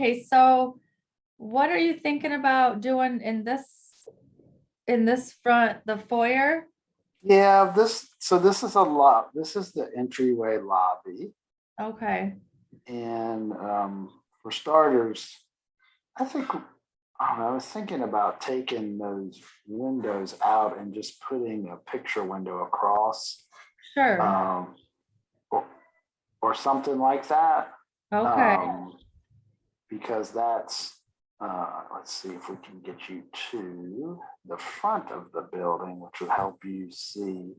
Okay, so what are you thinking about doing in this front, the foyer? Yeah, this is this is the entryway lobby. Okay, And for starters, I think I was thinking about taking those windows out and just putting a picture window across, sure. um, or, or something like that. Okay, Um, because that's, let's see if we can get you to the front of the building, which would help you see.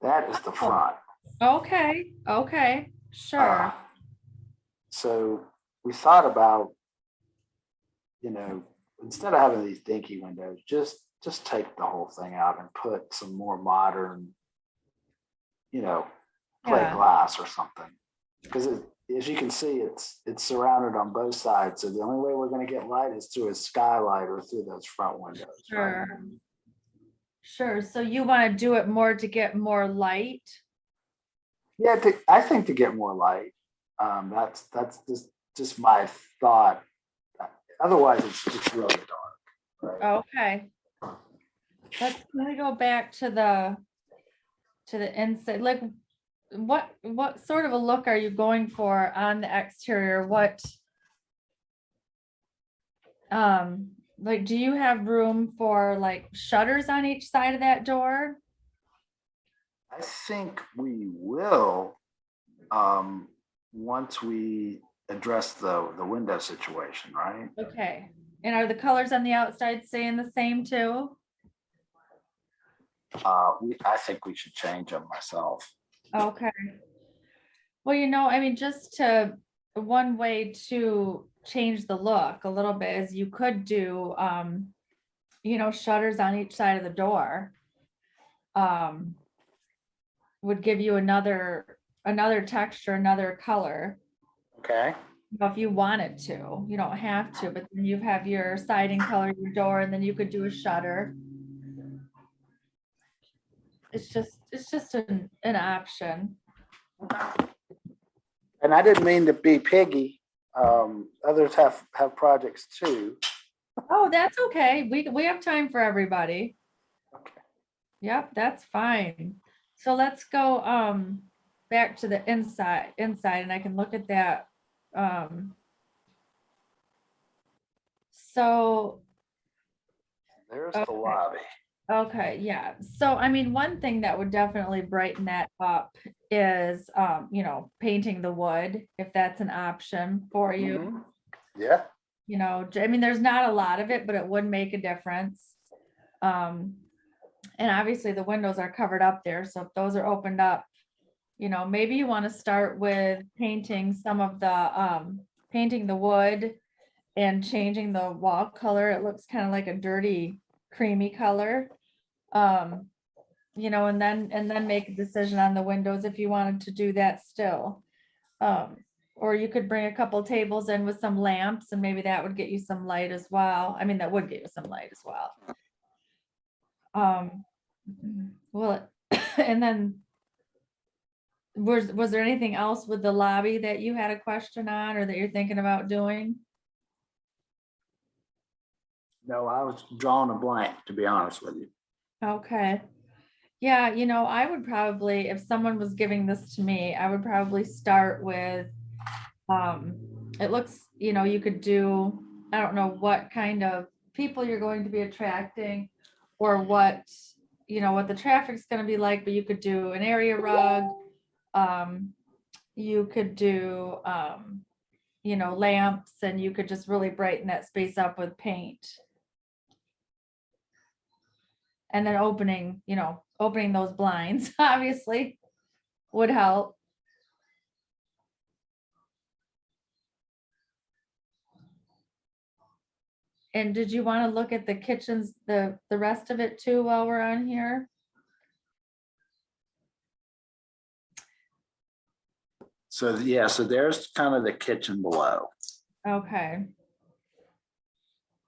That is the oh, front. okay, Uh, sure. so we thought about, you know, instead of having these dinky windows, just take the whole thing out and put some more modern, you know, plate Yeah, glass or something. Because as you can see, it's surrounded on both sides. So the only way we're going to get light is through a skylight or through those front windows, right? sure, sure. So you want to do it more to get more light? Yeah, I think to get more light. That's just my thought. Otherwise, it's really dark, right? Okay. Let me go back to the inside. Like, what sort of a look are you going for on the exterior? Like, do you have room for like shutters on each side of that door? I think we will, um, once we address the window situation, right? Okay. And are the colors on the outside staying the same too? I think we should change them myself. Okay. Well, I mean, just to one way to change the look a little bit is you could do shutters on each side of the door. Um, would give you another texture, another color. Okay. If you wanted to, you don't have to, but then you have your siding color, your door, and then you could do a shutter. It's just an option. And I didn't mean to be piggy. Others have projects too. Oh, that's okay. We have time for everybody. Okay. Yep, that's fine. So let's go back to the inside and I can look at that. Um so There's the okay. lobby. Okay, yeah. So I mean, one thing that would definitely brighten that up is painting the wood, if that's an option for you. Mhm. Yeah. I mean, there's not a lot of it, but it would make a difference. Um, and obviously the windows are covered up there, so if those are opened up, maybe you want to start with painting the wood and changing the wall color. It looks kind of like a dirty, creamy color. Um, and then make a decision on the windows if you wanted to do that still. Um, or you could bring a couple tables in with some lamps and maybe that would get you some light as well. I mean, that would get you some light as well. Um, well, and then was there anything else with the lobby that you had a question on or that you're thinking about doing? No, I was drawing a blank, to be honest with you. Okay. Yeah, I would probably, if someone was giving this to me, I would probably start with, um, it looks, you could do, I don't know what kind of people you're going to be attracting or what the traffic's gonna be like, but you could do an area rug. Um, you could do, lamps and you could just really brighten that space up with paint. And then opening those blinds, obviously, would help. And did you want to look at the kitchens, the rest of it too, while we're on here? So yeah, so there's kind of the kitchen below. Okay.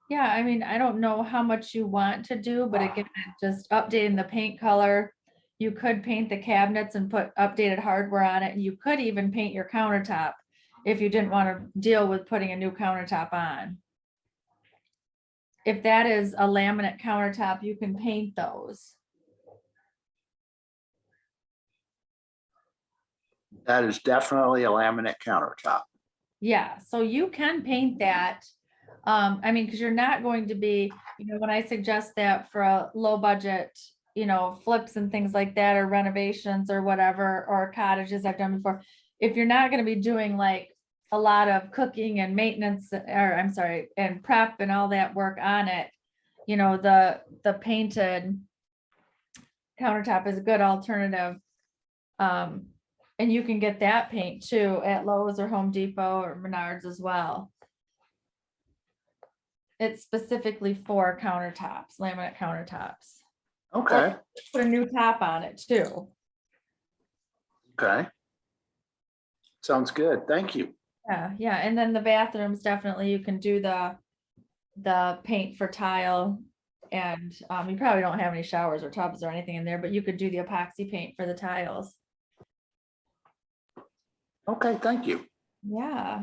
Yeah, I mean, I don't know how much you want to do, but again, just updating the paint color. You could paint the cabinets and put updated hardware on it, and you could even paint your countertop if you didn't want to deal with putting a new countertop on. If that is a laminate countertop, you can paint those. That is definitely a laminate countertop. Yeah, so you can paint that. I mean, because you're not going to be, when I suggest that for a low budget, flips and things like that, or renovations or whatever, or cottages I've done before. If you're not going to be doing like a lot of cooking and maintenance, or I'm sorry, and prep and all that work on it, the painted countertop is a good alternative. And you can get that paint too at Lowe's or Home Depot or Menards as well. It's specifically for countertops, laminate countertops. Okay. Put a new top on it too. Okay. Sounds good. Thank you. Yeah. And then the bathrooms, definitely you can do the paint for tile. And you probably don't have any showers or tubs or anything in there, but you could do the epoxy paint for the tiles. Okay, thank you. Yeah.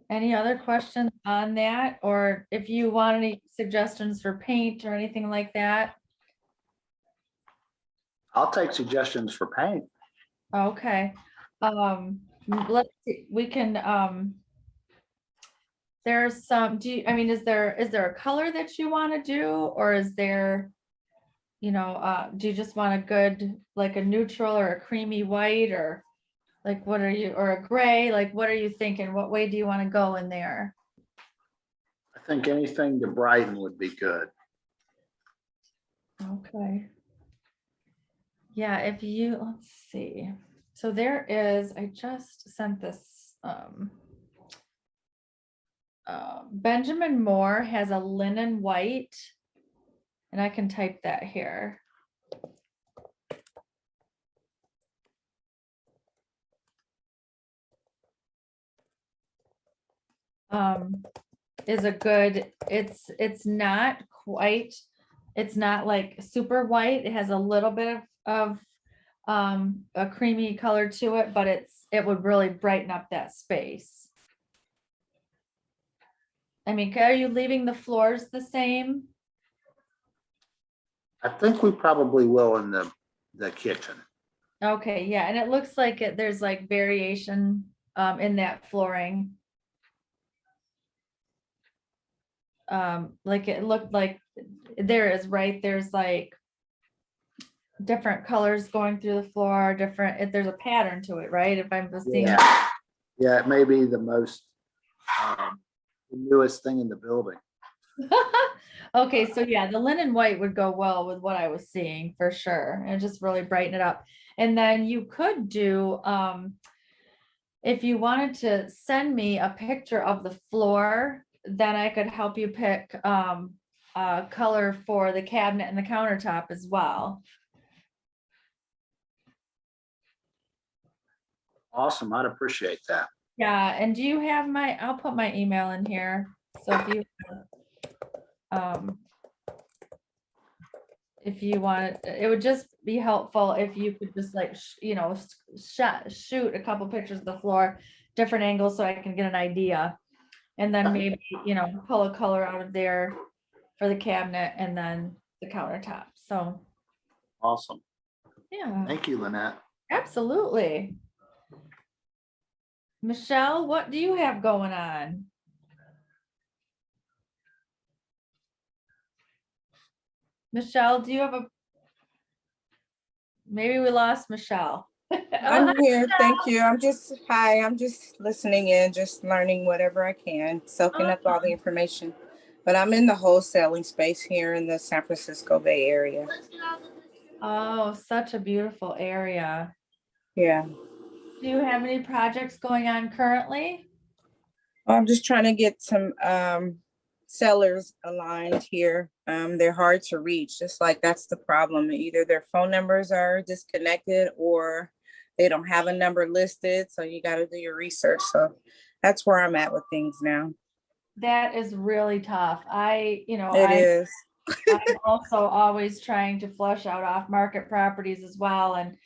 Any other questions on that? Or if you want any suggestions for paint or anything like that? I'll take suggestions for paint. Okay. Let's see, we can, there's some, is there a color that you want to do, or is there, do you just want a good, like a neutral or a creamy white, or like, what are you, or a gray, like, what are you thinking? What way do you want to go in there? I think anything to brighten would be good. Okay. Yeah, let's see. So there is, I just sent this, Benjamin Moore has a linen white, and I can type that here. Is a good, it's not quite, it's not like super white. It has a little bit of a creamy color to it, but it would really brighten up that space. I mean, are you leaving the floors the same? I think we probably will in the kitchen. Okay, yeah, and it looks like there's like variation in that flooring. Like it looked like there is, right? There's like different colors going through the floor, there's a pattern to it, right? If I'm seeing. Yeah, it may be the most the newest thing in the building. Okay, so yeah, the linen white would go well with what I was seeing for sure, and just really brighten it up. And then you could do, if you wanted to send me a picture of the floor, then I could help you pick a color for the cabinet and the countertop as well. Awesome, I'd appreciate that. Yeah, and do you have I'll put my email in here. So if you want, it would just be helpful if you could just like, shoot a couple pictures of the floor, different angles, so I can get an idea. And then maybe, pull a color out of there for the cabinet and then the countertop. So. Awesome. Yeah. Thank you, Lynette. Absolutely. Michelle, what do you have going on? Michelle, do you have maybe we lost Michelle. I'm here. Thank you. I'm just listening in, just learning whatever I can, soaking up all the information. But I'm in the wholesaling space here in the San Francisco Bay Area. Oh, such a beautiful area. Yeah. Do you have any projects going on currently? I'm just trying to get some sellers aligned here. They're hard to reach. Just like that's the problem. Either their phone numbers are disconnected or they don't have a number listed. So you got to do your research. So that's where I'm at with things now. That is really tough. I'm also always trying to flush out off market properties as well. And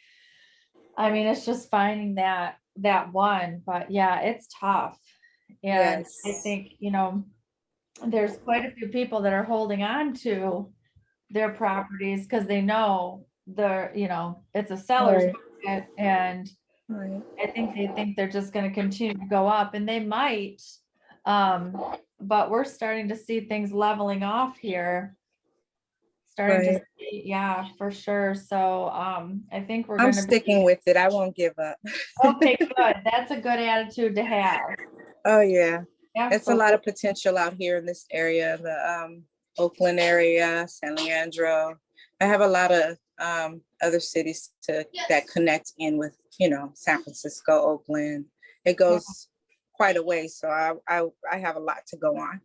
I mean, it's just finding that that one, but yeah, it's tough. And I Yes. think, there's quite a few people that are holding on to their properties because they know it's a seller's Right. market, and Right. I think they think they're just gonna continue to go up, and they might. But we're starting to see things leveling off here. Starting to Right. see, yeah, for sure. So, I think we're I'm gonna be, sticking with it. I won't give up. okay, good. That's a good attitude to have. Oh, yeah. It's a lot Absolutely. of potential out here in this area, the Oakland area, San Leandro. I have a lot of other cities that connect in with, San Francisco, Oakland. It Yeah. goes quite a way, so I have a lot to go on.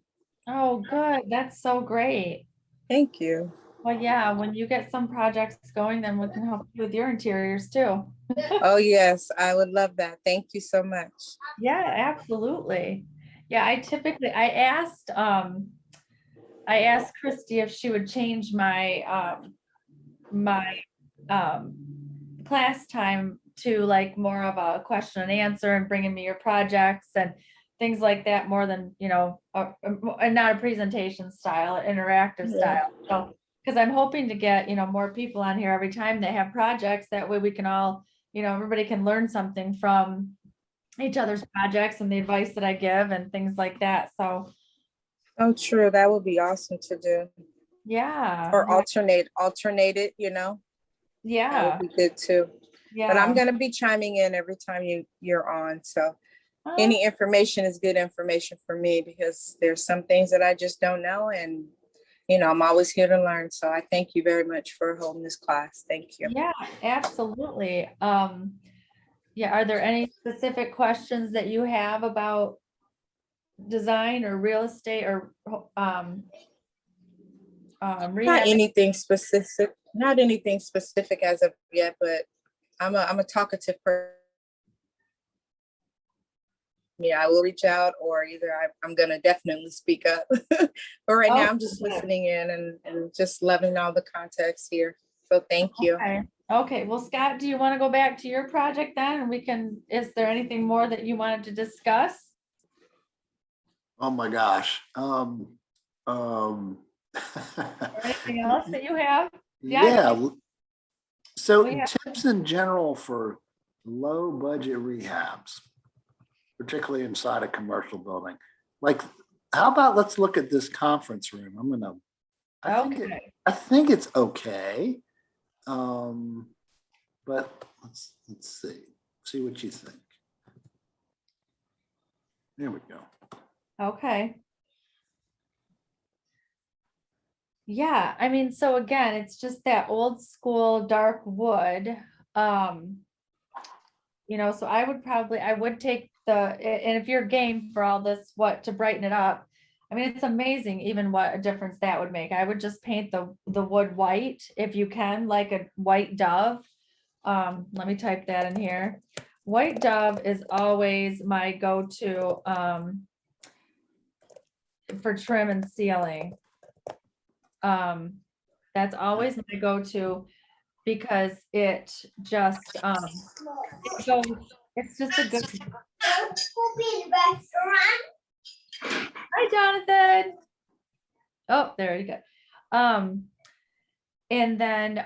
Oh, good. That's so great. Thank you. Well, yeah, when you get some projects going, then we can help you with your interiors too. Oh, yes, I would love that. Thank you so much. Yeah, absolutely. Yeah, I asked Christy if she would change my um class time to like more of a question and answer and bringing me your projects and things like that, more than, and not a presentation style, interactive Yeah. style. So, because I'm hoping to get, more people on here every time they have projects. That way we can all, everybody can learn something from each other's projects and the advice that I give and things like that. So, Oh, true. That would be awesome to do. yeah, Or alternate it, that would yeah, be good too. But I'm yeah. gonna be chiming in every time you're on. So Oh, any information is good information for me because there's some things that I just don't know. And I'm always here to learn. So I thank you very much for holding this class. Thank you. yeah, absolutely. Yeah, are there any specific questions that you have about design or real estate or Not rehab? anything specific, not anything specific as of yet, but I'm a talkative person. Yeah, I will reach out, or either I'm gonna definitely speak up. But right Oh, now, I'm just good. listening in and just loving all the context here. So thank you. Okay. Okay, well, Scott, do you want to go back to your project then? And is there anything more that you wanted to discuss? Oh my gosh. Or anything else that you have? Yeah, Yeah. So we have, tips in general for low budget rehabs, particularly inside a commercial building. Like, how about let's look at this conference room? okay. I think it's okay. But let's see what you think. There we go. Okay. Yeah, I mean, so again, it's just that old school dark wood. Um, so I would take and if you're game for all this, what to brighten it up. I mean, it's amazing even what a difference that would make. I would just paint the wood white if you can, like a white dove. Let me type that in here. White dove is always my go-to for trim and sealing. That's always my go-to because it just it goes, it's just a good. Hi, Jonathan. Oh, there you go. And then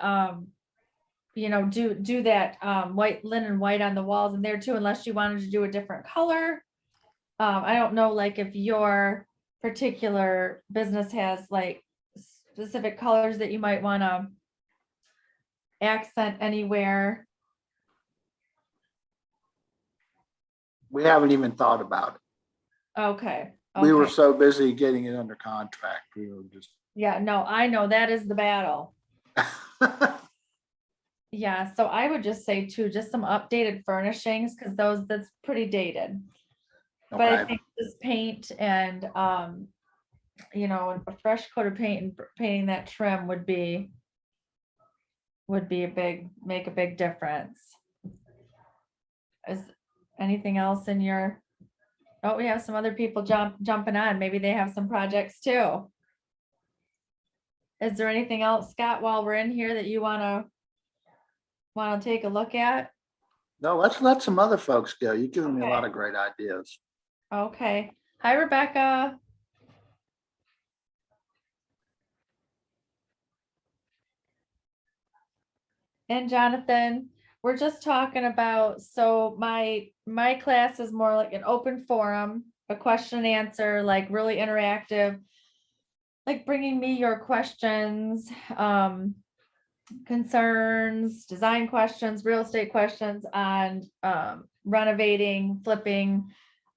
do that white linen white on the walls in there too, unless you wanted to do a different color. I don't know, like if your particular business has like specific colors that you might want to accent anywhere. We haven't even thought about it. Okay. We were Okay. so busy getting it under contract. We were just Yeah, no, I know that is the battle. Yeah, so I would just say too, just some updated furnishings, because that's pretty dated. But I okay. think this paint and a fresh coat of paint and painting that trim would make a big difference. Is anything else in your, oh, we have some other people jumping on. Maybe they have some projects too. Is there anything else, Scott, while we're in here that you wanna take a look at? No, let's let some other folks go. You've given me a Okay. lot of great ideas. Okay. Hi, Rebecca. And Jonathan, we're just talking about, so my class is more like an open forum, a question and answer, like really interactive, like bringing me your questions, concerns, design questions, real estate questions on renovating, flipping,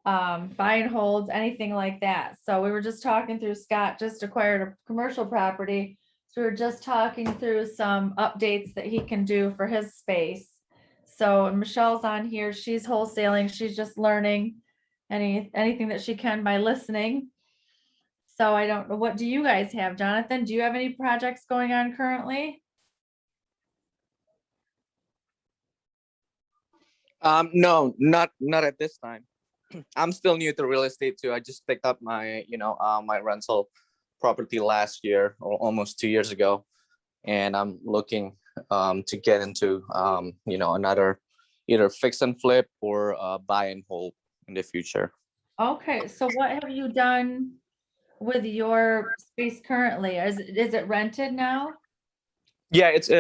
buy and holds, anything like that. So we were just talking through, Scott just acquired a commercial property. So we were just talking through some updates that he can do for his space. So Michelle's on here, she's wholesaling, she's just learning anything that she can by listening. So I don't know, what do you guys have? Jonathan, do you have any projects going on currently? No, not at this time. I'm still new to real estate too. I just picked up my, my rental property last year or almost 2 years ago, and I'm looking to get into another either fix and flip or buy and hold in the future. Okay, so what have you done with your space currently? Is it rented now? Yeah, it's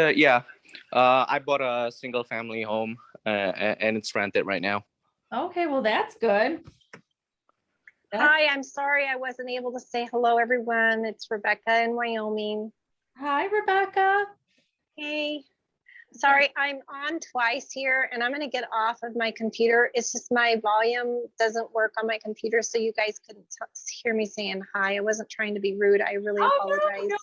I bought a single family home and it's rented right now. Okay, well, that's good. Hi, I'm sorry I wasn't able to say hello, everyone. It's Rebecca in Wyoming. Hi, Rebecca. Hey, sorry, I'm on twice here and I'm going to get off of my computer. It's just my volume doesn't work on my computer, so you guys couldn't hear me saying hi. I wasn't trying to be rude. I really apologize. No.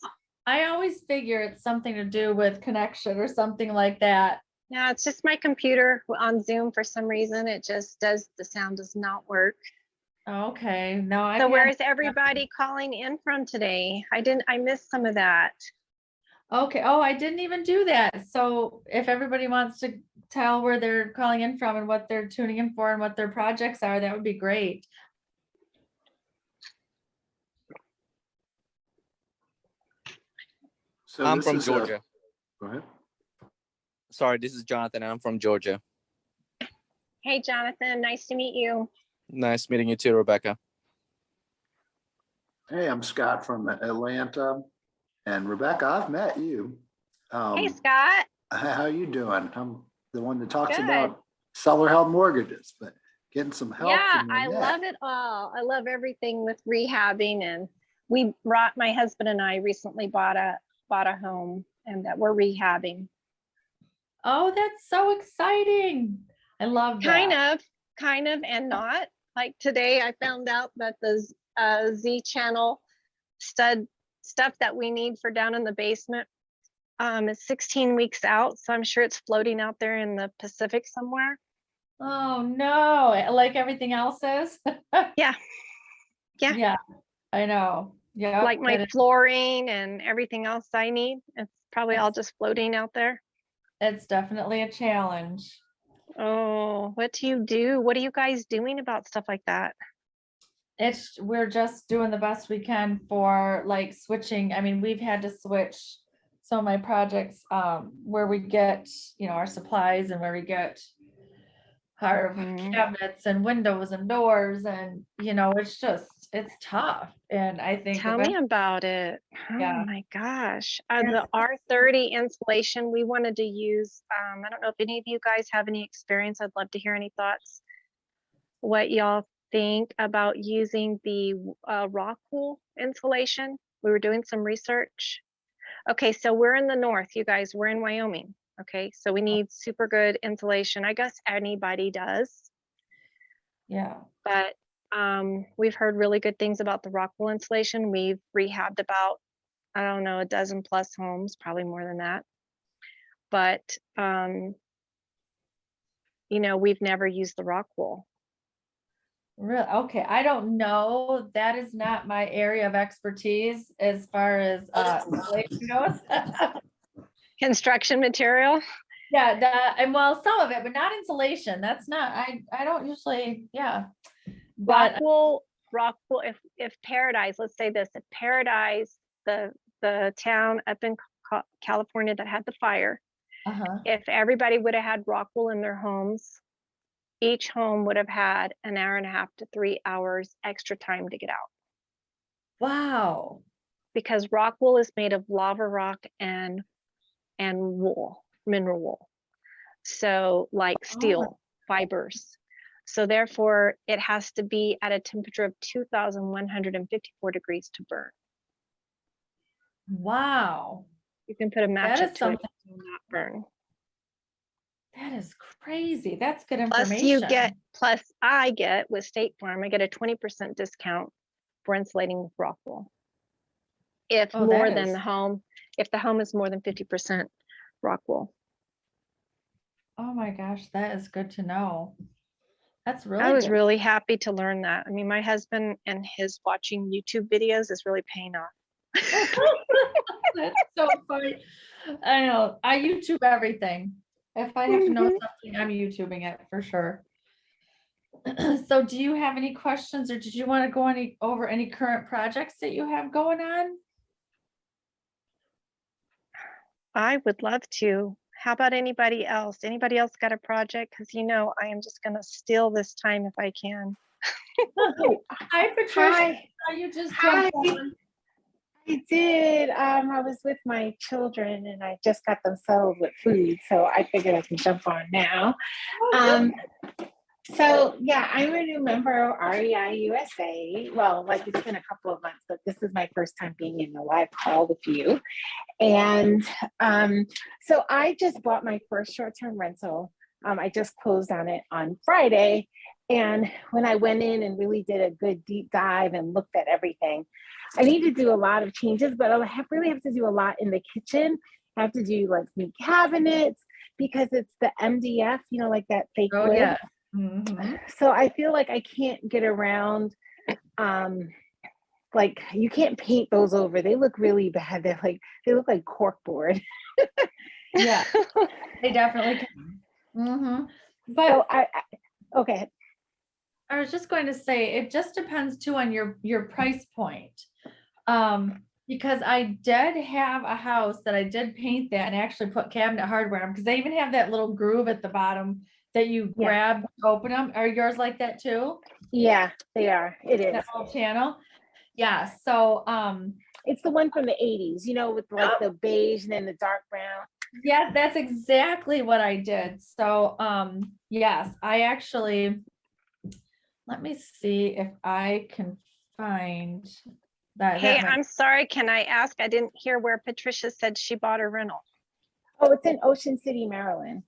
I always figure it's something to do with connection or something like that. No, it's just my computer on Zoom. For some reason, it just does, the sound does not work. Okay, no, So where's everybody calling in from today? I missed some of that. Okay, oh, I didn't even do that. So if everybody wants to tell where they're calling in from and what they're tuning in for and what their projects are, that would be great. So I'm this from is Georgia. Go ahead. Sorry, this is Jonathan and I'm from Georgia. Hey, Jonathan, nice to meet you. Nice meeting you too, Rebecca. Hey, I'm Scott from Atlanta, and Rebecca, I've met you. Hey, Scott. How you doing? I'm the one that talks Good. about seller-held mortgages, but getting some help. Yeah, from I Lynette. love it all. I love everything with rehabbing, and my husband and I recently bought a home, and that we're rehabbing. Oh, that's so exciting. I love that. Kind of, and not. Like today, I found out that the Z channel stud stuff that we need for down in the basement is 16 weeks out. So I'm sure it's floating out there in the Pacific somewhere. Oh, no, like everything else is. Yeah. Yeah, I know. Yeah. Like my flooring and everything else I need. It's probably all just floating out there. It's definitely a challenge. Oh, what do you do? What are you guys doing about stuff like that? We're just doing the best we can for like switching. I mean, we've had to switch some of my projects where we get, our supplies and where we get our cabinets and windows and doors, and it's tough. And I think Tell me about it. Yeah. Oh my gosh. The R30 insulation we wanted to use. I don't know if any of you guys have any experience. I'd love to hear any thoughts. What y'all think about using the rock wool insulation. We were doing some research. Okay, so we're in the north, you guys. We're in Wyoming. Okay, so we need super good insulation. I guess anybody does. Yeah. But we've heard really good things about the rock wool insulation. We've rehabbed about, I don't know, a dozen plus homes, probably more than that. But, we've never used the rock wool. Really? Okay. I don't know. That is not my area of expertise as far as insulation goes. Construction material. Yeah, and well, some of it, but not insulation. That's not, I don't usually, yeah. But Rock wool, if Paradise, let's say this, if Paradise, the town up in California that had the fire, Uh-huh. If everybody would have had rock wool in their homes, each home would have had an hour and a half to 3 hours extra time to get out. Wow. Because rock wool is made of lava rock and wool, mineral wool. So like steel fibers. So therefore it has to be at a temperature of 2,154 degrees to burn. Wow. You can put a match That up is to it, something, it will not burn. that is crazy. That's good Plus information. I get with State Farm, I get a 20% discount for insulating with rock wool. If Oh, more that than is, the home, if the home is more than 50% rock wool. oh my gosh, that is good to know. That's really I was good. really happy to learn that. I mean, my husband and his watching YouTube videos is really paying off. That's so funny. I know. I YouTube everything. If I have to know something, I'm YouTubing it for sure. So do you have any questions or did you want to go over any current projects that you have going on? I would love to. How about anybody else? Anybody else got a project? Because you know, I am just going to steal this time if I can. Hi, Patricia. Hi. Saw you just Hi. jumped on. I did. I was with my children and I just got them settled with food, so I figured I can jump on now. Oh, So yeah, I'm a new member of REI USA. Well, like it's been a couple of months, but this is my first time being in a live call with you. And so I just bought my first short-term rental. I just closed on it on Friday. And when I went in and really did a good deep dive and looked at everything, I need to do a lot of changes, but really have to do a lot in the kitchen. I have to do like new cabinets because it's the MDF, you know, like that fake oh wood. yeah. Mhm. So I feel like I can't get around, like you can't paint those over. They look really bad. They look like corkboard. Yeah, they definitely can. So But okay. I was just going to say, it just depends too on your price point. Because I did have a house that I did paint that and actually put cabinet hardware on because they even have that little groove at the bottom that you Yeah. grab to open them. Are yours like that too? Yeah, they are. It is. That little channel? Yeah, so It's the one from the 80s, you know, with like the beige and then the dark brown. yeah, that's exactly what I did. So yes, I actually, let me see if I can find that. Hey, That might, I'm sorry. Can I ask? I didn't hear where Patricia said she bought a rental. Oh, it's in Ocean City, Maryland.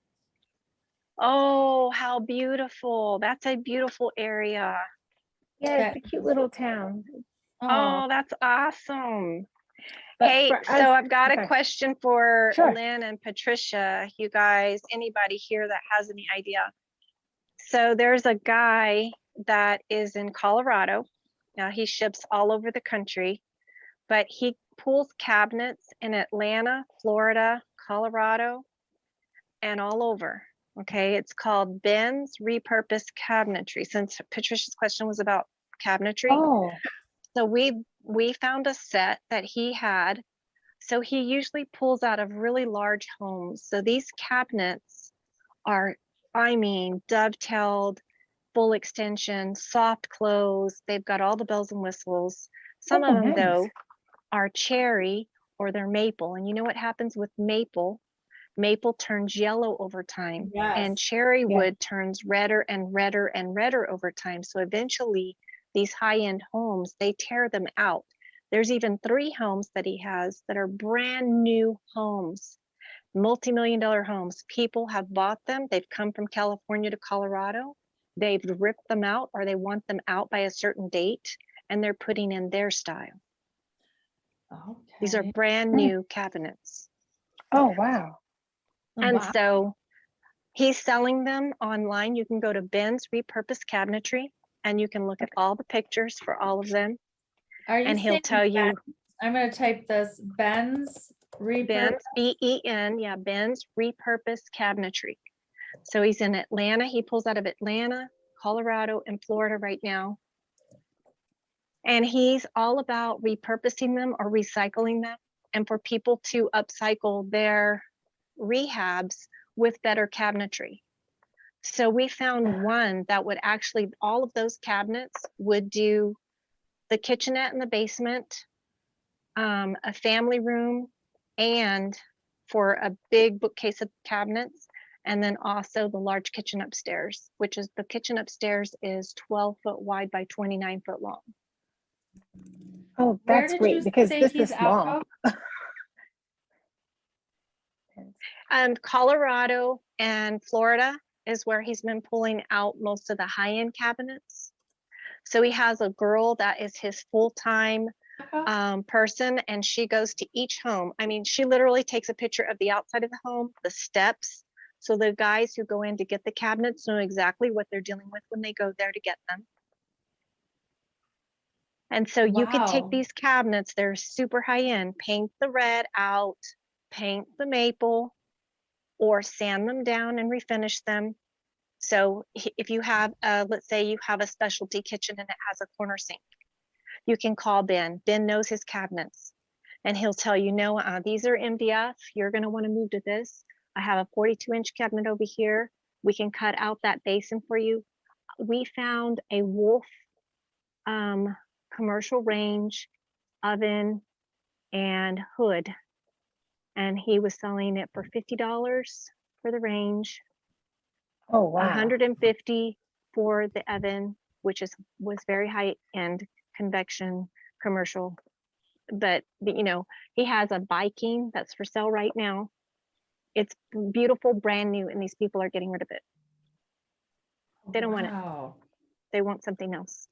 Oh, how beautiful. That's a beautiful area. Yeah, that, it's a cute little town. oh, Oh, that's awesome. But Hey, for us, so I've got a okay, question for sure. Lynn and Patricia. You guys, anybody here that has any idea? So there's a guy that is in Colorado. Now he ships all over the country, but he pulls cabinets in Atlanta, Florida, Colorado, and all over. Okay, it's called Ben's Repurposed Cabinetry. Since Patricia's question was about cabinetry, Oh, so we found a set that he had. So he usually pulls out of really large homes. So these cabinets are, I mean, dovetailed, full extension, soft close. They've got all the bells and whistles. Some oh, of them nice. though are cherry or they're maple. And you know what happens with maple? Maple turns yellow over time, and yes. cherry Yeah. wood turns redder and redder and redder over time. So eventually these high-end homes, they tear them out. There's even 3 homes that he has that are brand new homes, multi-million-dollar homes. People have bought them. They've come from California to Colorado. They've ripped them out or they want them out by a certain date and they're putting in their style. These are Okay. brand new cabinets. Oh, wow. And Wow. so he's selling them online. You can go to Ben's Repurposed Cabinetry and you can look at all the pictures for all of them. Are you And he'll saying tell you Ben's? I'm gonna type this, Ben's Ben's, B-E-N, yeah, Ben's Repurposed Cabinetry. So he's in Atlanta. He pulls out of Atlanta, Colorado, and Florida right now. And he's all about repurposing them or recycling them and for people to upcycle their rehabs with better cabinetry. So we found one that would actually, all of those cabinets would do the kitchenette in the basement, a family room, and for a big bookcase of cabinets, and then also the large kitchen upstairs, which is the kitchen upstairs is 12 foot wide by 29 foot long. Oh, Where that's did great you because say this he's is out small. of? Colorado and Florida is where he's been pulling out most of the high-end cabinets. So he has a girl that is his full-time person, and she goes to each home. I mean, she literally takes a picture of the outside of the home, the steps. So the guys who go in to get the cabinets know exactly what they're dealing with when they go there to get them. And so you can take Wow. these cabinets, they're super high end, paint the red out, paint the maple, or sand them down and refinish them. So if you have, let's say you have a specialty kitchen and it has a corner sink, you can call Ben. Ben knows his cabinets and he'll tell you, no, these are MDF. You're going to want to move to this. I have a 42-inch cabinet over here. We can cut out that basin for you. We found a Wolf commercial range oven and hood, and he was selling it for $50 for the range, Oh, wow. $150 for the oven, which was very high end convection commercial. But you know, he has a Viking that's for sale right now. It's beautiful, brand new, and these people are getting rid of it. They don't want it. Wow. They want something else.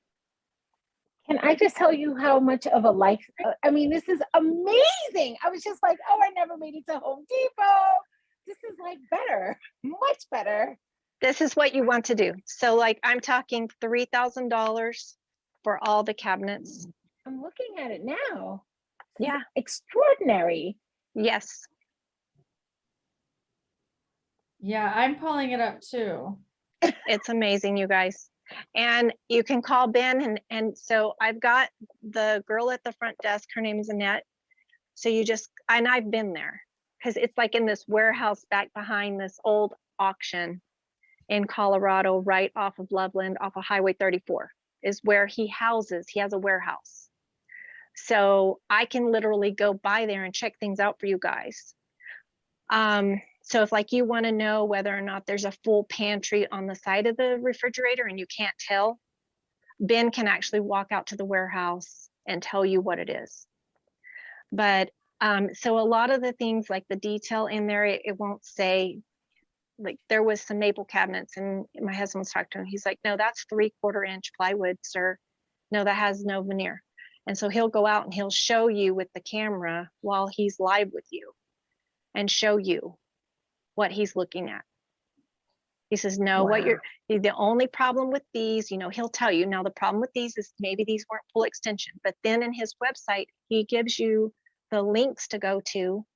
Can I just tell you how much of a life? I mean, this is amazing. I was just like, oh, I never made it to Home Depot. This is like better, much better. This is what you want to do. So like I'm talking $3,000 for all the cabinets. I'm looking at it now. This is Yeah. extraordinary. Yes. Yeah, I'm pulling it up too. It's amazing, you guys. And you can call Ben, and so I've got the girl at the front desk, her name is Annette. So you just, and I've been there because it's like in this warehouse back behind this old auction in Colorado, right off of Loveland, off of Highway 34 is where he houses. He has a warehouse. So I can literally go by there and check things out for you guys. So if like you want to know whether or not there's a full pantry on the side of the refrigerator and you can't tell, Ben can actually walk out to the warehouse and tell you what it is. But so a lot of the things like the detail in there, it won't say, like there was some maple cabinets and my husband was talking to him. He's like, no, that's 3/4 inch plywood, sir. No, that has no veneer. And so he'll go out and he'll show you with the camera while he's live with you and show you what he's looking at. He says, no, what you're, the only problem with these, you know, he'll tell you, now the problem with these is maybe these weren't full extension, but then in his website, he gives you the links to go to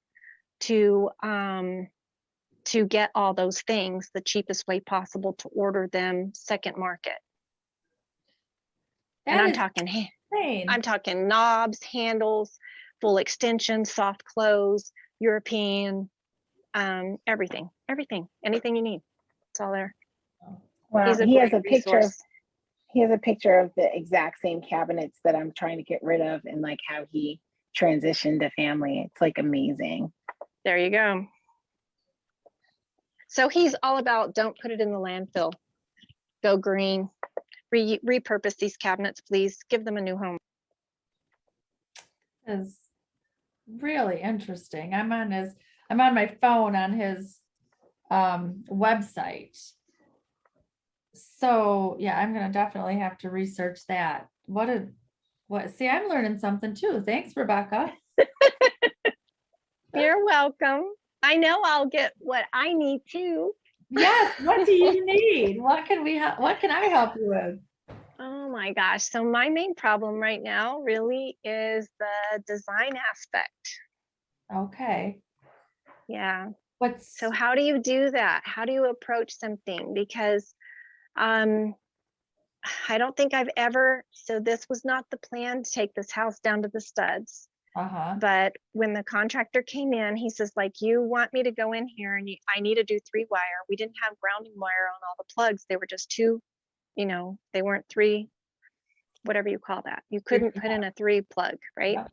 get all those things the cheapest way possible to order them second market. And I'm talking, I'm talking knobs, handles, full extension, soft close, European, everything, anything you need. It's all there. Wow, He's a he has great a picture of, resource. he has a picture of the exact same cabinets that I'm trying to get rid of and like how he transitioned to family. It's like amazing. There you go. So he's all about don't put it in the landfill. Go green. Repurpose these cabinets, please. Give them a new home. Is really interesting. I'm on my phone on his website. So yeah, I'm gonna definitely have to research that. See, I'm learning something too. Thanks, Rebecca. You're welcome. I know I'll get what I need too. Yes, what do you need? What can I help you with? Oh my gosh. So my main problem right now really is the design aspect. Okay. Yeah. So how do you do that? How do you approach something? Because I don't think I've ever, so this was not the plan to take this house down to the studs. But when the contractor came in, he says, like, you want me to go in here and I need to do 3-wire. We didn't have grounding wire on all the plugs. They were just 2, they weren't 3, whatever you call that. You couldn't put in a 3 plug, right? Yeah.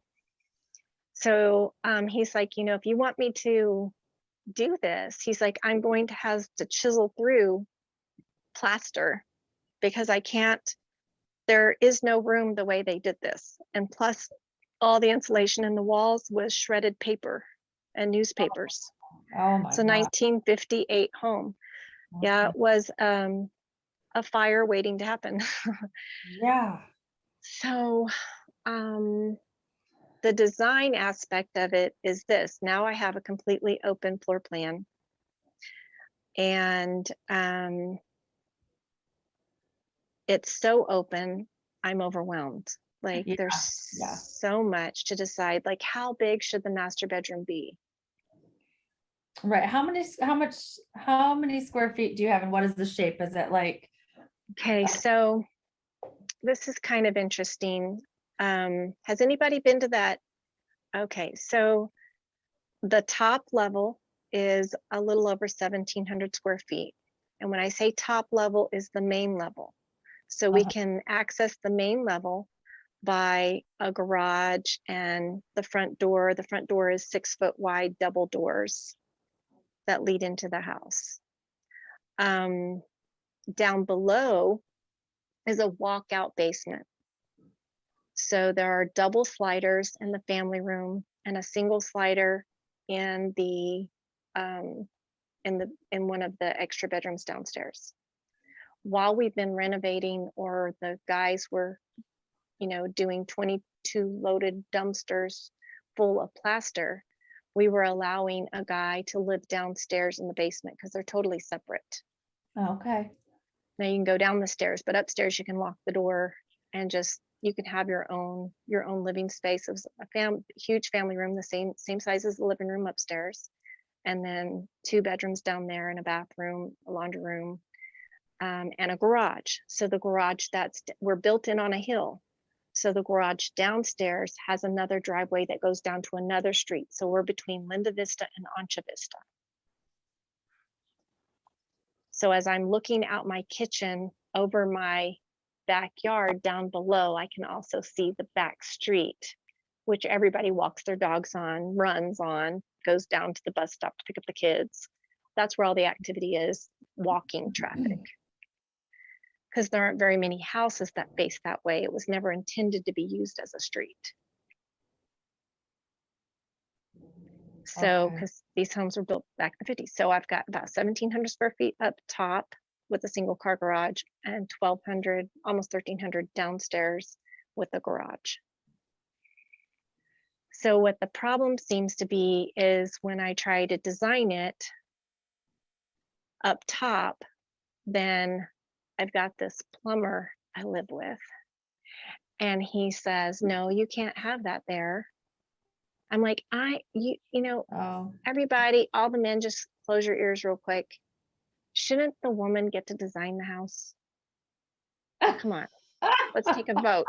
So he's like, if you want me to do this, he's like, I'm going to have to chisel through plaster because I can't, there is no room the way they did this. And plus all the insulation in the walls was shredded paper and newspapers. Oh my So God. 1958 home. Yeah, it was a fire waiting to happen. Yeah. So the design aspect of it is this. Now I have a completely open floor plan. And it's so open, I'm overwhelmed. Like Yeah, there's yeah. so much to decide, like how big should the master bedroom be? Right. How many square feet do you have and what is the shape? Is it like, Okay, so this is kind of interesting. Has anybody been to that? Okay, so the top level is a little over 1,700 square feet. And when I say top level is the main level. So we can access the main level by a garage and the front door. The front door is 6 foot wide double doors that lead into the house. Down below is a walkout basement. So there are double sliders in the family room and a single slider in the in one of the extra bedrooms downstairs. While we've been renovating, or the guys were, doing 22 loaded dumpsters full of plaster, we were allowing a guy to live downstairs in the basement because they're totally separate. okay. Now you can go down the stairs, but upstairs you can lock the door and just, you can have your own living space. It was a huge family room, the same size as the living room upstairs. And then 2 bedrooms down there and a bathroom, a laundry room, and a garage. So the garage we're built in on a hill. So the garage downstairs has another driveway that goes down to another street. So we're between Linda Vista and Ancha Vista. So as I'm looking out my kitchen over my backyard down below, I can also see the back street, which everybody walks their dogs on, runs on, goes down to the bus stop to pick up the kids. That's where all the activity is, walking traffic. Because there aren't very many houses that face that way. It was never intended to be used as a street. So, because these homes were built back in the 50s. So I've got about 1,700 square feet up top with a single car garage and 1,200, almost 1,300 downstairs with a garage. So what the problem seems to be is when I try to design it up top, then I've got this plumber I live with, and he says, no, you can't have that there. I'm like, everybody, all the men, just close your ears real quick. Shouldn't the woman get to design the house? Come on, let's take a vote.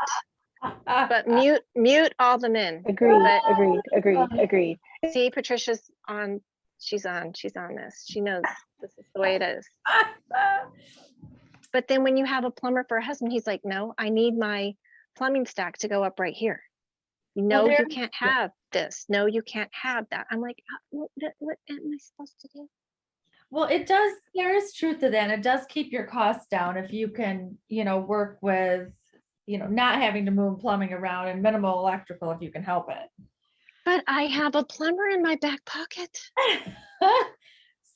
But mute all the men. Agreed. See, Patricia's on, she's on this. She knows this is the way it is. But then when you have a plumber for a husband, he's like, no, I need my plumbing stack to go up right here. No, you can't have this. No, you can't have that. I'm like, what am I supposed to do? Well, there is truth to that. And it does keep your costs down if you can, work with, not having to move plumbing around and minimal electrical if you can help it. But I have a plumber in my back pocket.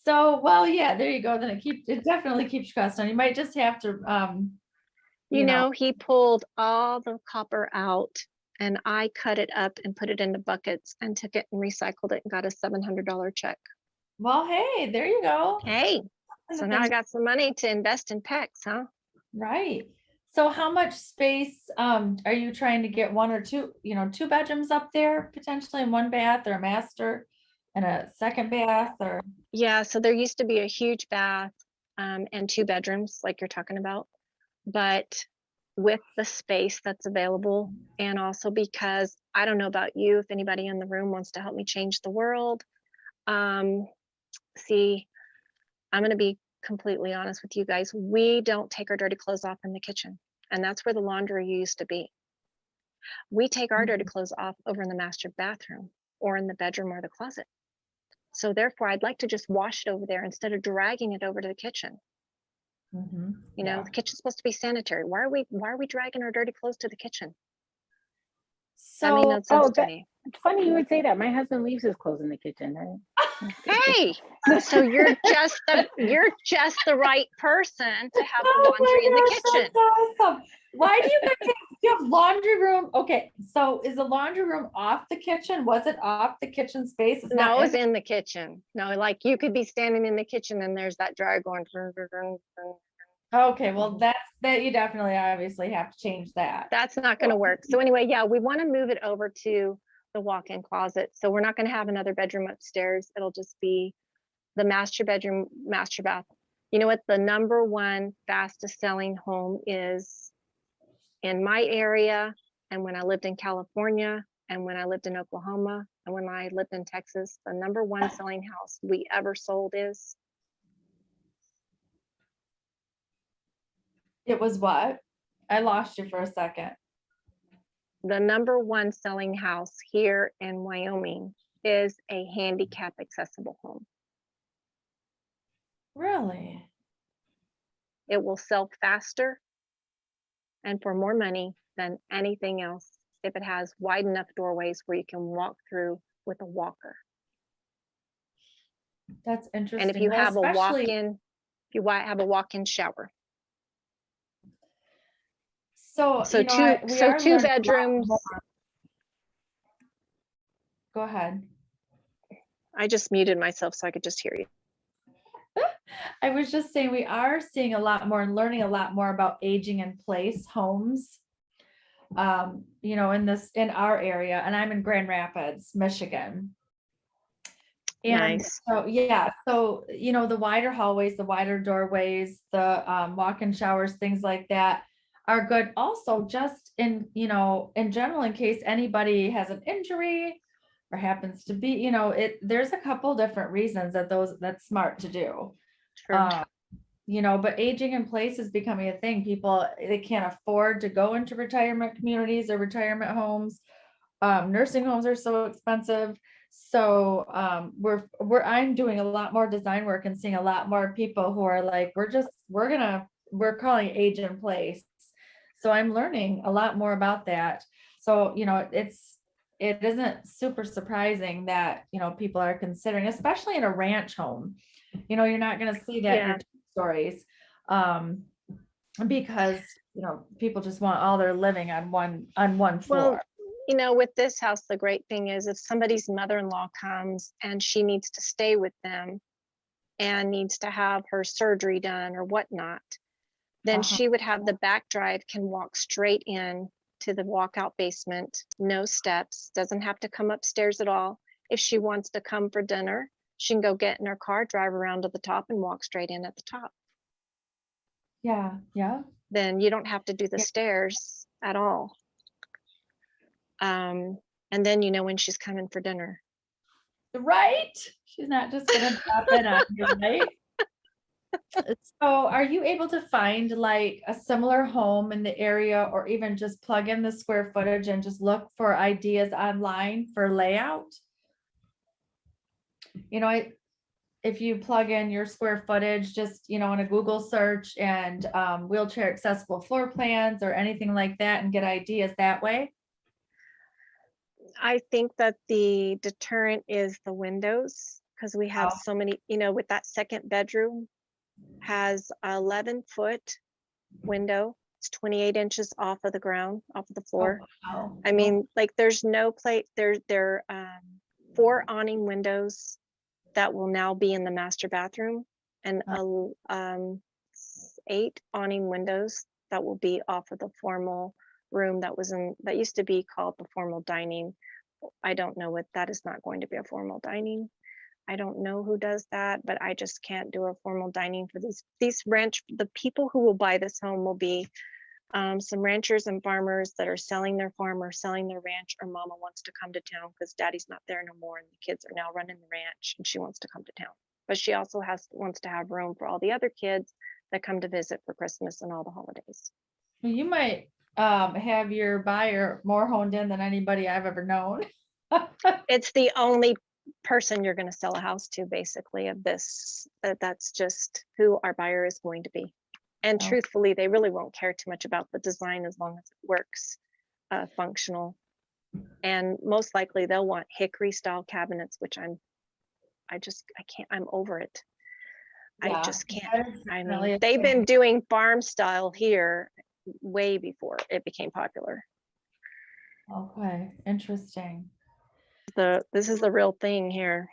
So, well, yeah, there you go. Then it definitely keeps your costs down. You might just have to, he pulled all the copper out and I cut it up and put it into buckets and took it and recycled it and got a $700 check. Well, hey, there you go. Hey, so now I got some money to invest in PECs, huh? Right. So how much space are you trying to get? 1 or 2, 2 bedrooms up there potentially, and 1 bath or a master and a second bath? Or yeah, so there used to be a huge bath and 2 bedrooms like you're talking about, but with the space that's available, and also because I don't know about you, if anybody in the room wants to help me change the world. See, I'm gonna be completely honest with you guys. We don't take our dirty clothes off in the kitchen, and that's where the laundry used to be. We take our dirty clothes off over in the master bathroom or in the bedroom or the closet. So therefore, I'd like to just wash it over there instead of dragging it over to the kitchen. Mhm. You know, Yeah. the kitchen's supposed to be sanitary. Why are we dragging our dirty clothes to the kitchen? That made So, no sense to that, me. it's funny you would say that. My husband leaves his clothes in the kitchen, right? Hey, so you're just the right person to have the oh laundry in the my gosh, kitchen. that's awesome. Why do you guys you have laundry room? Okay, so is the laundry room off the kitchen? Was it off the kitchen space? It's No, not it's in the kitchen. No, like you could be standing in the kitchen and there's that dryer going. Okay, well, that you definitely obviously have to change that. That's not going to work. So anyway, yeah, we want to move it over to the walk-in closet. So we're not going to have another bedroom upstairs. It'll just be the master bedroom, master bath. You know what? The number one fastest selling home is in my area, and when I lived in California, and when I lived in Oklahoma, and when I lived in Texas, the number one selling house we ever sold is It was what? I lost you for a second. the number one selling house here in Wyoming is a handicap accessible home. Really? It will sell faster and for more money than anything else if it has wide enough doorways where you can walk through with a walker. That's interesting. And if you Well, have a especially- walk-in, if you have a walk-in shower. So, So you know, we so are two learning a lot bedrooms. more. Go ahead. I just muted myself so I could just hear you. I was just saying we are seeing a lot more and learning a lot more about aging in place homes. You know, in our area, and I'm in Grand Rapids, Michigan. And Nice. so, yeah, so, you know, the wider hallways, the wider doorways, the walk-in showers, things like that are good. Also, just in, you know, in general, in case anybody has an injury or happens to be, you know, there's a couple different reasons that's smart to do. True. You know, but aging in place is becoming a thing. People, they can't afford to go into retirement communities or retirement homes. Nursing homes are so expensive. So I'm doing a lot more design work and seeing a lot more people who are like, we're calling it age in place. So I'm learning a lot more about that. So, you know, it isn't super surprising that, you know, people are considering, especially in a ranch home. You know, you're not going to see that in your stories, because, you know, people just want all their living on one floor. Well, you know, with this house, the great thing is if somebody's mother-in-law comes and she needs to stay with them and needs to have her surgery done or whatnot, then she would have the back drive, can walk straight in to the walkout basement, no steps, doesn't have to come upstairs at all. If she wants to come for dinner, she can go get in her car, drive around to the top and walk straight in at the top. Yeah. Then you don't have to do the stairs at all. And then you know when she's coming for dinner. Right? She's not just gonna drop in on you, right? So are you able to find like a similar home in the area, or even just plug in the square footage and just look for ideas online for layout? You know, if you plug in your square footage, just, you know, in a Google search and wheelchair accessible floor plans or anything like that, and get ideas that way. I think that the deterrent is the windows, because we have so many, you know, with that second bedroom has 11-foot window. It's 28 inches off of the ground, off of the floor. Wow. I mean, like there's no place, there 4 awning windows that will now be in the master bathroom, and 8 awning windows that will be off of the formal room that used to be called the formal dining. I don't know what, that is not going to be a formal dining. I don't know who does that, but I just can't do a formal dining for the people who will buy this home will be some ranchers and farmers that are selling their farm or selling their ranch, or mama wants to come to town because daddy's not there no more and the kids are now running the ranch and she wants to come to town. But she also wants to have room for all the other kids that come to visit for Christmas and all the holidays. Well, you might have your buyer more honed in than anybody I've ever known. It's the only person you're going to sell a house to, basically, of this. That's just who our buyer is going to be. And Oh. truthfully, they really won't care too much about the design as long as it works, functional. And most likely they'll want hickory style cabinets, which I'm over it. Yeah, I just can't. that is I definitely mean, a they've thing. been doing farm style here way before it became popular. Okay, interesting. This is the real thing here.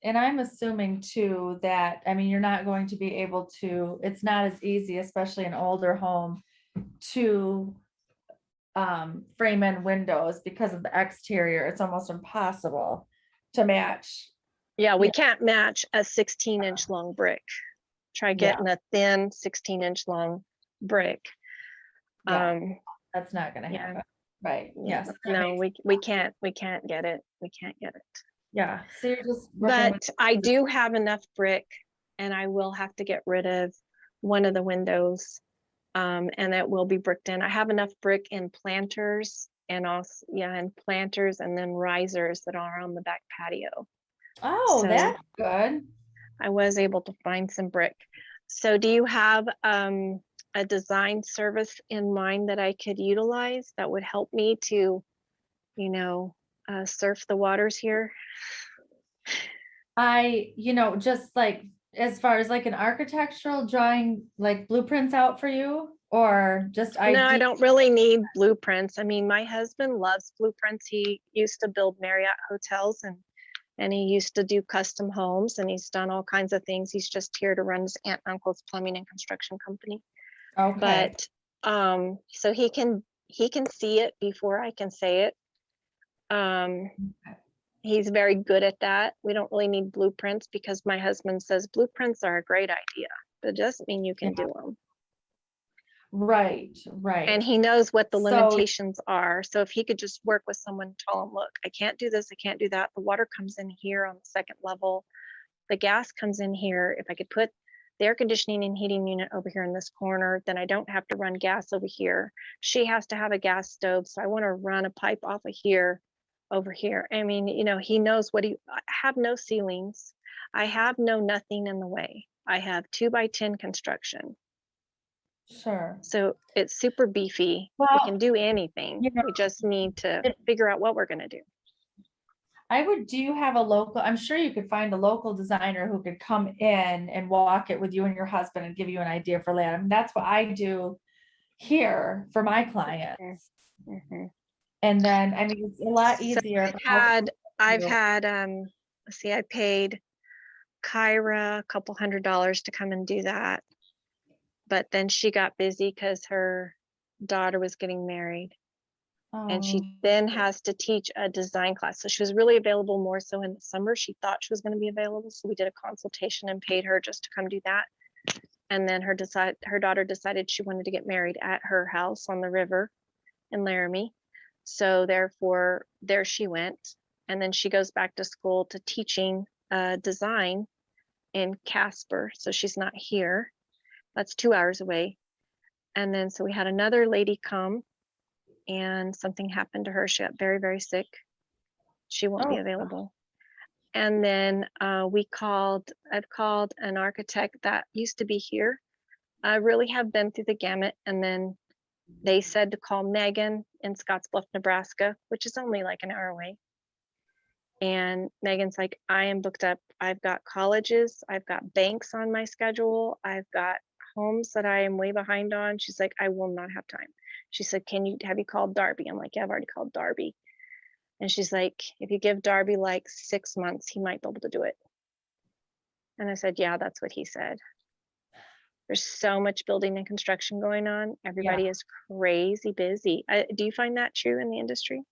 And I'm assuming too that, I mean, you're not going to be able to, it's not as easy, especially an older home, to frame in windows because of the exterior. It's almost impossible to match. Yeah, we Yeah. can't match a 16-inch long brick. Try Yeah. getting a thin 16-inch long brick. Yeah, that's not gonna yeah. happen. Right, Yeah, yes. no, we can't get it. We can't get it. Yeah, so you're just working with. But I do have enough brick, and I will have to get rid of one of the windows, and it will be bricked in. I have enough brick in planters and also, and planters and then risers that are on the back patio. Oh, So that's good. I was able to find some brick. So do you have a design service in mind that I could utilize that would help me to, surf the waters here? Just like, as far as like an architectural drawing, like blueprints out for you, or just No, I idea? don't really need blueprints. I mean, my husband loves blueprints. He used to build Marriott hotels and he used to do custom homes, and he's done all kinds of things. He's just here to run his aunt and uncle's plumbing and construction company. Okay, But so he can see it before I can say it. He's very good at that. We don't really need blueprints because my husband says blueprints are a great idea, but it doesn't mean you can Yeah. do them. right. And he knows what the So- limitations are. So if he could just work with someone, tell him, look, I can't do this, I can't do that. The water comes in here on the second level. The gas comes in here. If I could put the air conditioning and heating unit over here in this corner, then I don't have to run gas over here. She has to have a gas stove, so I want to run a pipe off of here over here. I mean, he knows what I have no ceilings. I have nothing in the way. I have 2x10 construction. Sure. So it's super beefy. We Well, can do anything. We just need to figure out what we're going to do. do you have a local, I'm sure you could find a local designer who could come in and walk it with you and your husband and give you an idea for layout. I mean, that's what I do here for my clients. Mhm. And then, I mean, it's a lot easier. I've had, let's see, I paid Kyra a couple $100 to come and do that. But then she got busy because her daughter was getting married. And she then has to teach a design class. So she was really available more so in the summer. She thought she was going to be available. So we did a consultation and paid her just to come do that. And then her daughter decided she wanted to get married at her house on the river in Laramie. So therefore, there she went. And then she goes back to school to teaching design in Casper. So she's not here. That's 2 hours away. And then so we had another lady come and something happened to her. She got very, very sick. She won't be available. And then I've called an architect that used to be here. I really have been through the gamut. And then they said to call Megan in Scottsbluff, Nebraska, which is only like an hour away. And Megan's like, I am booked up. I've got colleges. I've got banks on my schedule. I've got homes that I am way behind on. She's like, I will not have time. She said, have you called Darby? I'm like, yeah, I've already called Darby. And she's like, if you give Darby like 6 months, he might be able to do it. And I said, yeah, that's what he said. There's so much building and construction going on. Everybody is crazy busy. Do you find that true in the industry?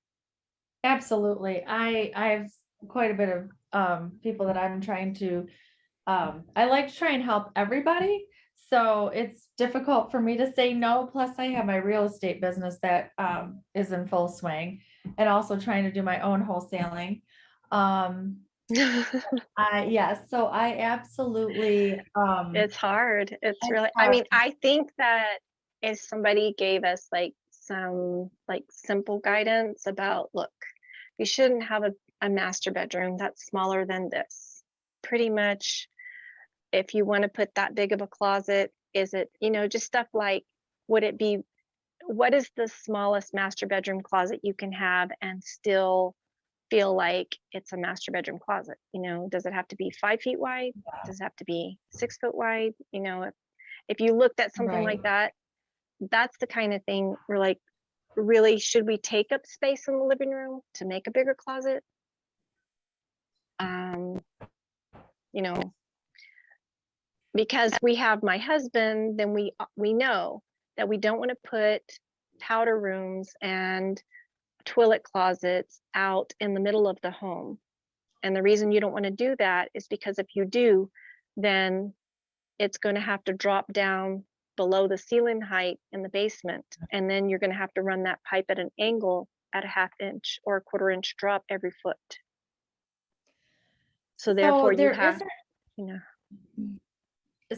Absolutely. I have quite a bit of people that I'm trying to I like to try and help everybody. So it's difficult for me to say no. Plus I have my real estate business that is in full swing, and also trying to do my own wholesaling. Um, yes, so I absolutely, It's hard. It's it's really, I hard. mean, I think that if somebody gave us like some like simple guidance about, look, you shouldn't have a master bedroom that's smaller than this. Pretty much, if you want to put that big of a closet, is it, just stuff like, would it be, what is the smallest master bedroom closet you can have and still feel like it's a master bedroom closet? Does it have to be 5 feet wide? Does it have to be 6 foot wide? If you looked at something like Right. that, that's the kind of thing we're like, really, should we take up space in the living room to make a bigger closet? You know, because we have my husband, then we know that we don't want to put powder rooms and toilet closets out in the middle of the home. And the reason you don't want to do that is because if you do, then it's going to have to drop down below the ceiling height in the basement. And then you're going to have to run that pipe at an angle at a 1/2 inch or a 1/4 inch drop every foot. So therefore So you there have, isn't, you know,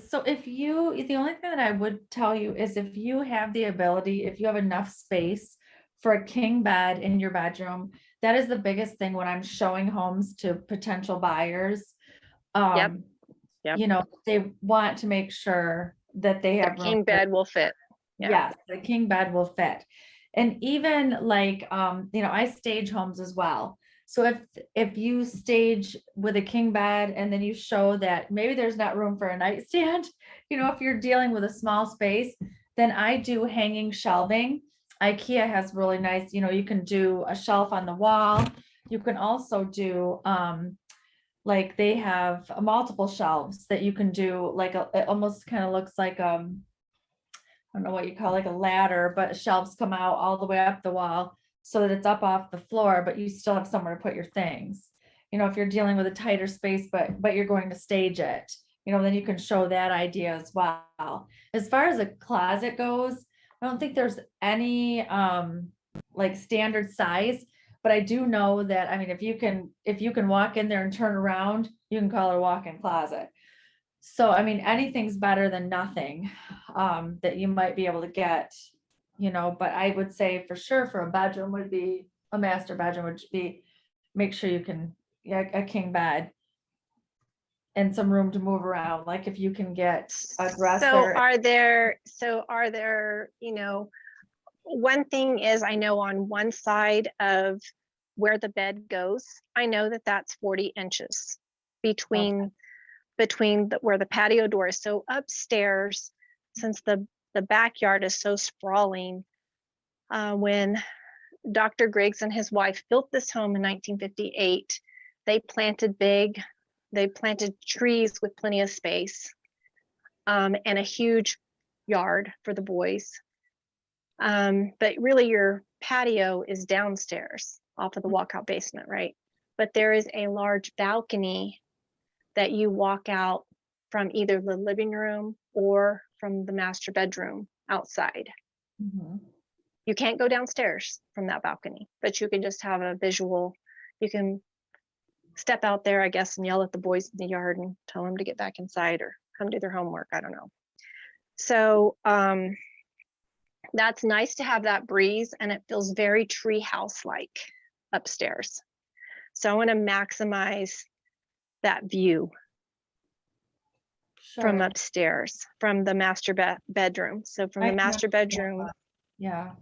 so if you, the only thing that I would tell you is if you have the ability, if you have enough space for a king bed in your bedroom, that is the biggest thing when I'm showing homes to potential buyers. Yep. Um, Yep. They want to make sure that they the have room king for, bed will fit. Yeah. yes, the king bed will fit. And even like, I stage homes as well. So if you stage with a king bed and then you show that maybe there's not room for a nightstand, if you're dealing with a small space, then I do hanging shelving. IKEA has really nice, you can do a shelf on the wall. You can also do, like they have multiple shelves that you can do, like it almost kind of looks like, I don't know what you call, like a ladder, but shelves come out all the way up the wall so that it's up off the floor, but you still have somewhere to put your things. If you're dealing with a tighter space, but you're going to stage it, then you can show that idea as well. As far as a closet goes, I don't think there's any like standard size, but I do know that, I mean, if you can walk in there and turn around, you can call it a walk-in closet. So, I mean, anything's better than nothing, that you might be able to get, but I would say for sure for a bedroom would be, a master bedroom would be, make sure you can, yeah, a king bed and some room to move around. Like if you can get a So dresser. are there, one thing is, I know on one side of where the bed goes, I know that that's 40 inches between where the patio door is. So upstairs, since the backyard is so sprawling, when Dr. Griggs and his wife built this home in 1958, they planted trees with plenty of space, and a huge yard for the boys. But really your patio is downstairs off of the walkout basement, right? But there is a large balcony that you walk out from either the living room or from the master bedroom outside. Mhm. You can't go downstairs from that balcony, but you can just have a visual. You can step out there, I guess, and yell at the boys in the yard and tell them to get back inside or come do their homework. I don't know. So that's nice to have that breeze, and it feels very tree house like upstairs. So I want to maximize that view from Sure. upstairs, from the master bedroom. So from I the can master understand bedroom, that. Yeah.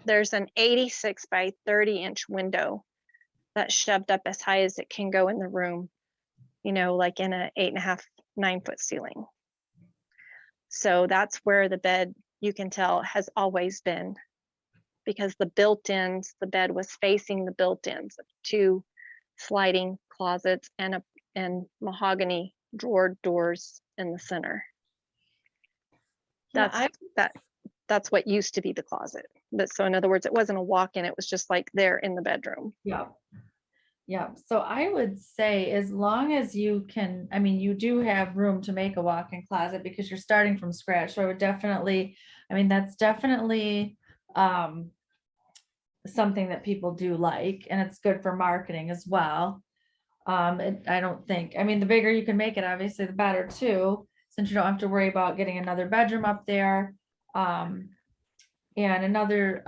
there's an 86 by 30 inch window that's shoved up as high as it can go in the room, like in a 8.5, 9 foot ceiling. So that's where the bed, you can tell, has always been, because the built-ins, the bed was facing the built-ins of 2 sliding closets and mahogany drawer doors in the center. Yeah, That's what used to be the closet. But so in other words, it wasn't a walk-in, it was just like there in the bedroom. yeah. Yeah, so I would say as long as you can, I mean, you do have room to make a walk-in closet because you're starting from scratch. So I would definitely, I mean, that's definitely something that people do like, and it's good for marketing as well. I don't think, I mean, the bigger you can make it, obviously, the better too, since you don't have to worry about getting another bedroom up there. And another,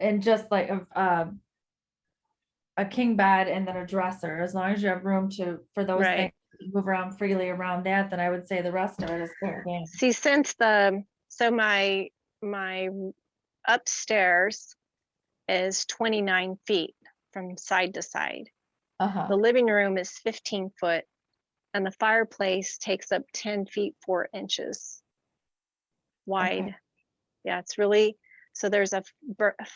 and just like a king bed and then a dresser, as long as you have room for those Right. things, to move around freely around that, then I would say the rest of it is fair game. See, so my upstairs is 29 feet from side to side. Uh-huh. The living room is 15 foot and the fireplace takes up 10 feet 4 inches wide. Okay. Yeah, it's really, so there's a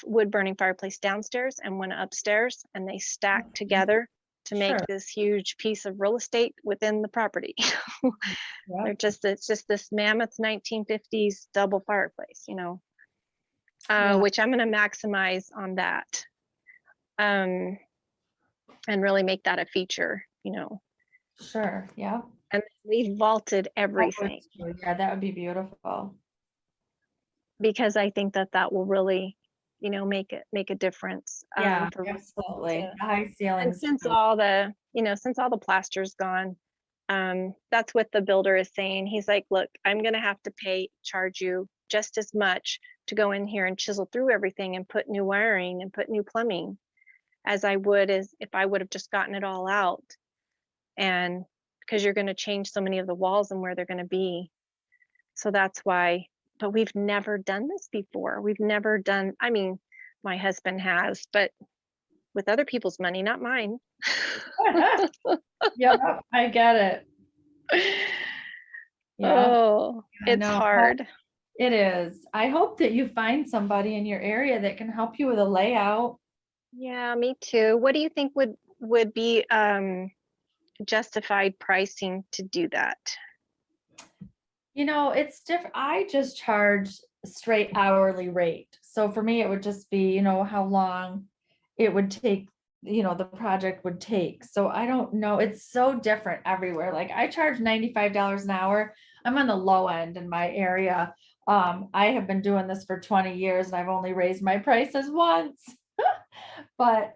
wood burning fireplace downstairs and one upstairs, and they stack together to make Sure. this huge piece of real estate within the property. Yeah. It's just this mammoth 1950s double fireplace, Yeah. which I'm going to maximize on that. And really make that a feature, Sure. Yeah. and we vaulted That would everything too. Yeah, that would be beautiful. because I think that will really, make a difference. Yeah, For absolutely. to- The high and ceilings. since too. all the plaster's gone, that's what the builder is saying. He's like, look, I'm gonna have to charge you just as much to go in here and chisel through everything and put new wiring and put new plumbing as I would as if I would have just gotten it all out. And because you're going to change so many of the walls and where they're going to be. So that's why, but we've never done this before. We've never done, I mean, my husband has, but with other people's money, not mine. Yep, I get it. Yeah, Oh, I it's know. hard. It is. I hope that you find somebody in your area that can help you with a layout. Yeah, me too. What do you think would be justified pricing to do that? It's different. I just charge straight hourly rate. So for me, it would just be, how long it would take, the project would take. So I don't know. It's so different everywhere. Like I charge $95 an hour. I'm on the low end in my area. I have been doing this for 20 years and I've only raised my prices once. But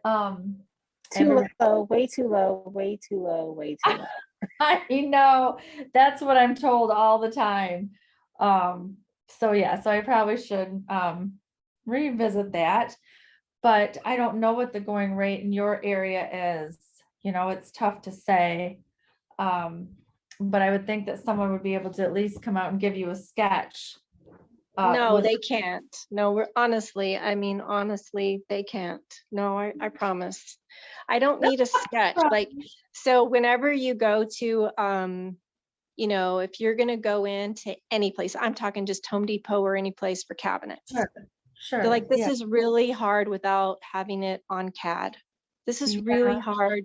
Too low, way too low, way too low, way too low. I know, that's what I'm told all the time. So yeah, so I probably should revisit that. But I don't know what the going rate in your area is. It's tough to say. But I would think that someone would be able to at least come out and give you a sketch. No, with- they can't. No, honestly, they can't. No, I promise. I don't need a sketch. Like, so whenever you go to, if you're gonna go into any place, I'm talking just Home Depot or any place for cabinets. Sure. They're like, this yeah. is really hard without having it on CAD. This is really Yeah. hard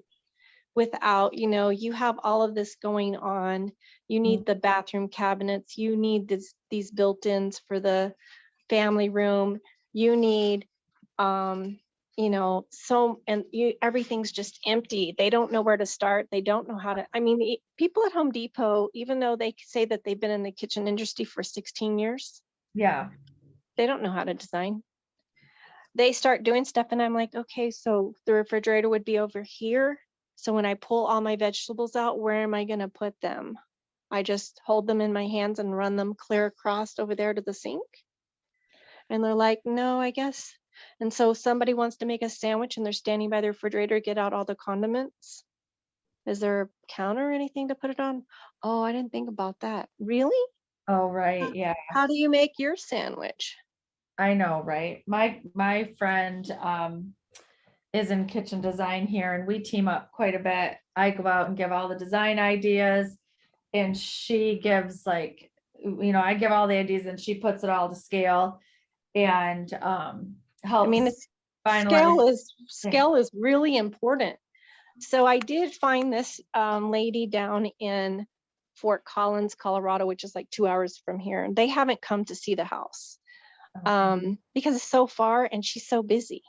without, you have all of this going on. You need the bathroom cabinets, you need these built-ins for the family room, you need everything's just empty. They don't know where to start. They don't know how to, people at Home Depot, even though they say that they've been in the kitchen industry for 16 years, Yeah. they don't know how to design. They start doing stuff and I'm like, okay, so the refrigerator would be over here. So when I pull all my vegetables out, where am I going to put them? I just hold them in my hands and run them clear across over there to the sink. And they're like, no, I guess. And so somebody wants to make a sandwich and they're standing by the refrigerator, get out all the condiments. Is there a counter or anything to put it on? Oh, I didn't think about that. Really? Oh, right. Yeah. How do you make your sandwich? I know, right? My friend is in kitchen design here and we team up quite a bit. I go out and give all the design ideas and she gives I give all the ideas and she puts it all to scale and helps It's finalize. scale is really important. So I did find this lady down in Fort Collins, Colorado, which is like 2 hours from here. They haven't come to see the house because it's so far and she's so busy.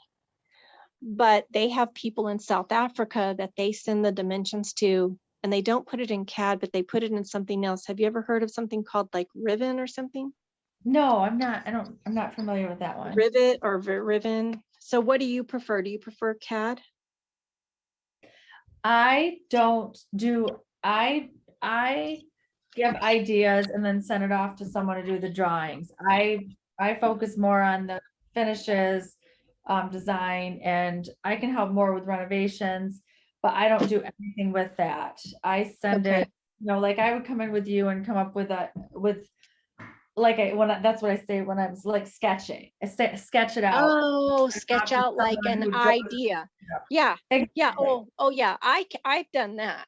but they have people in South Africa that they send the dimensions to, and they don't put it in CAD, but they put it in something else. Have you ever heard of something called like Riven or something? No, I'm not familiar with that one. Rivet or Riven. So what do you prefer? Do you prefer CAD? I don't do, I give ideas and then send it off to someone to do the drawings. I focus more on the finishes, design, and I can help more with renovations, but I don't do anything with that. I send Okay. it, like I would come in with you and come up with like that's what I say when I was like sketching, sketch it out. Oh, sketch to out like someone an who draws it. idea. Yeah. Yeah. Exactly. Oh yeah. I've done that.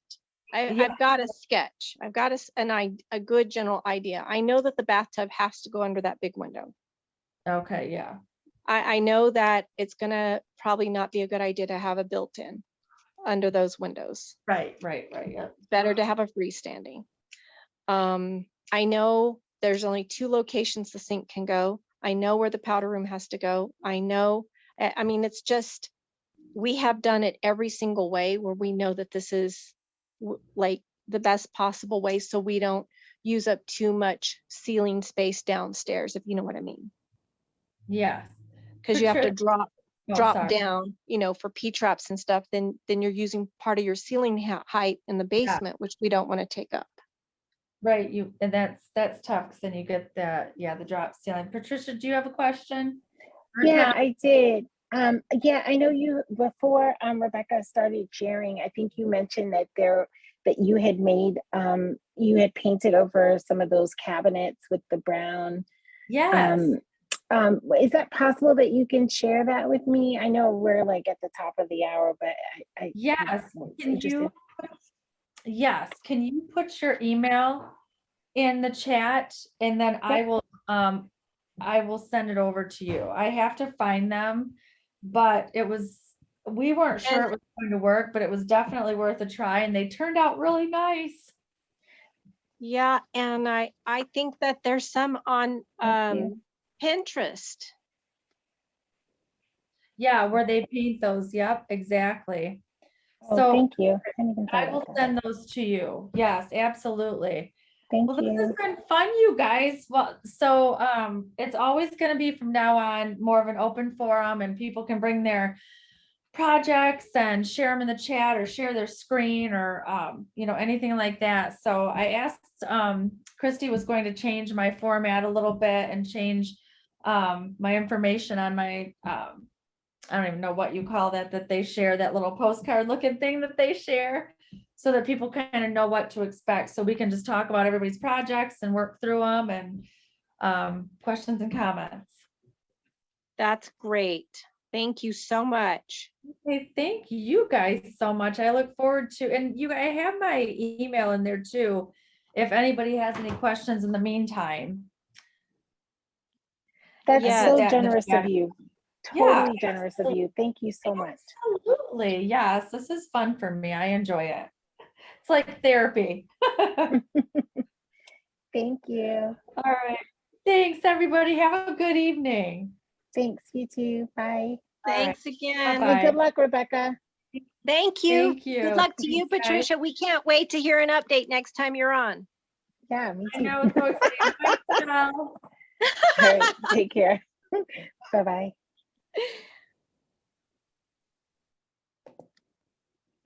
Yeah. I've got a sketch. I've got a good general idea. I know that the bathtub has to go under that big window. Okay, yeah. I know that it's gonna probably not be a good idea to have a built-in under those windows. Right, yeah. Better to have a freestanding. I know there's only 2 locations the sink can go. I know where the powder room has to go. I know, I mean, it's just, we have done it every single way where we know that this is like the best possible way, so we don't use up too much ceiling space downstairs, if you know what I mean. Yeah. Because you have to drop sorry. down, for P-traps and stuff, then you're using part of your ceiling height in the basement, which we don't want to take up. Right, and that's tough, because then you get the drop ceiling. Patricia, do you have a question? Yeah, I did. Yeah, I know you before Rebecca started sharing, I think you mentioned that you had made you had painted over some of those cabinets with the brown. Yes. Is that possible that you can share that with me? I know we're like at the top of the hour, but yes. Can you put your email in the chat, and then I will send it over to you. I have to find them, but we weren't sure it was going to work, but it was definitely worth a try, and they turned out really nice. Yeah, and I think that there's some on Pinterest. Yeah, where they paint those. Yep, exactly. Oh, So thank you. I will send those to you. Yes, absolutely. Thank Well, you. this has been fun, you guys. Well, so it's always going to be from now on more of an open forum, and people can bring their projects and share them in the chat or share their screen or anything like that. So I asked Christy was going to change my format a little bit and change my information on my I don't even know what you call that they share, that little postcard looking thing that they share, so that people kind of know what to expect. So we can just talk about everybody's projects and work through them, and questions and comments. That's great. Thank you so much. Okay, thank you guys so much. I look forward to, and I have my email in there too, if anybody has any questions in the meantime. That's so generous of you. Totally generous of you. Thank you so much. Absolutely. Yes, this is fun for me. I enjoy it. It's like therapy. Thank you. All right. Thanks, everybody. Have a good evening. Thanks, you too. Bye. Thanks again. Well, good luck, Rebecca. Thank you. Thank you. Good luck to you, Patricia. Guys. We can't wait to hear an update next time you're on. Yeah, me I too. know, it's so exciting. Bye, Michelle. All right, take care. Bye-bye.